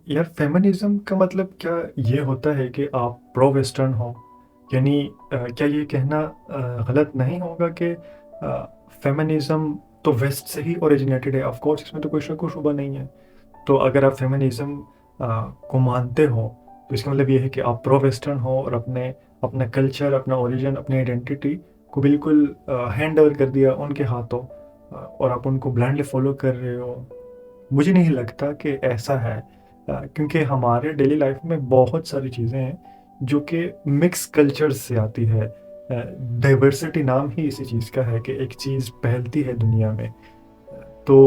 यार फेमिनिज्म का मतलब क्या ये होता है कि आप प्रो वेस्टर्न हो? यानी क्या ये कहना गलत नहीं होगा कि फेमिनिज्म तो वेस्ट से ही ओरिजिनेटेड है? ऑफ कोर्स इसमें तो कोई शक व शुबा नहीं है। तो अगर आप फेमिनिज्म को मानते हो तो इसका मतलब ये है कि आप प्रो वेस्टर्न हो और अपने अपना कल्चर, अपना ओरिजिन, अपनी आइडेंटिटी को बिल्कुल हैंड ओवर कर दिया उनके हाथों, और आप उनको ब्लाइंडली फॉलो कर रहे हो। मुझे नहीं लगता कि ऐसा है, क्योंकि हमारे डेली लाइफ में बहुत सारी चीज़ें हैं जो कि मिक्स कल्चर्स से आती है। डाइवर्सिटी नाम ही इसी चीज़ का है कि एक चीज़ फैलती है दुनिया में। तो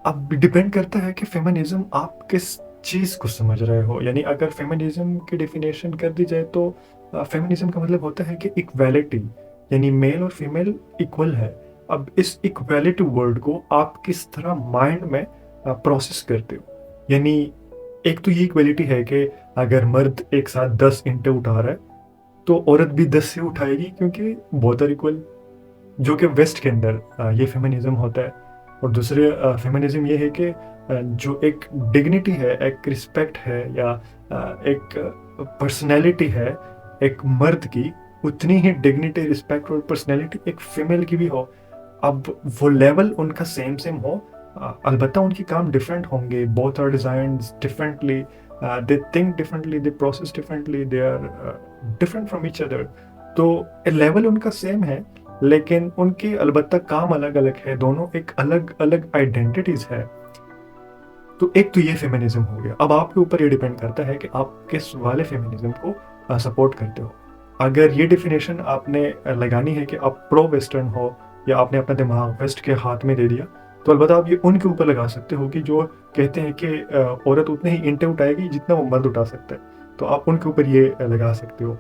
अब डिपेंड करता है कि फेमिनिज्म आप किस चीज़ को समझ रहे हो। यानी अगर फेमिनिज्म की डेफिनेशन कर दी जाए तो फेमिनिज्म का मतलब होता है कि इक्वालिटी, यानी मेल और फीमेल इक्वल है। अब इस इक्वालिटी वर्ड को आप किस तरह माइंड में प्रोसेस करते हो। यानी एक तो ये इक्वालिटी है कि अगर मर्द एक साथ 10 ईंटें उठा रहा है तो औरत भी 10 से उठाएगी, क्योंकि बोथ आर इक्वल। जो कि वेस्ट के अंदर ये फेमिनिज्म होता है। और दूसरे फेमिनिज्म ये है कि जो एक डिग्निटी है, एक रिस्पेक्ट है, या एक पर्सनैलिटी है एक मर्द की, उतनी ही डिग्निटी, रिस्पेक्ट और पर्सनैलिटी एक फीमेल की भी हो। अब वो लेवल उनका सेम सेम हो, अलबत्ता उनके काम डिफरेंट होंगे। Both are designed differently, they think differently, they process differently, they are different from each other. तो लेवल उनका सेम है, लेकिन उनके अलबत्ता काम अलग अलग है। दोनों एक अलग अलग आइडेंटिटीज है। तो एक तो ये फेमिनिज्म हो गया। अब आपके ऊपर ये डिपेंड करता है कि आप किस वाले फेमिनिज्म को सपोर्ट करते हो। अगर ये डेफिनेशन आपने लगानी है कि आप प्रो वेस्टर्न हो, या आपने अपना दिमाग वेस्ट के हाथ में दे दिया, तो अलबत्ता आप ये उनके ऊपर लगा सकते हो कि जो कहते हैं कि औरत उतने ही ईंटें उठाएगी जितना वो मर्द उठा सकता है। तो आप उनके ऊपर ये लगा सकते हो।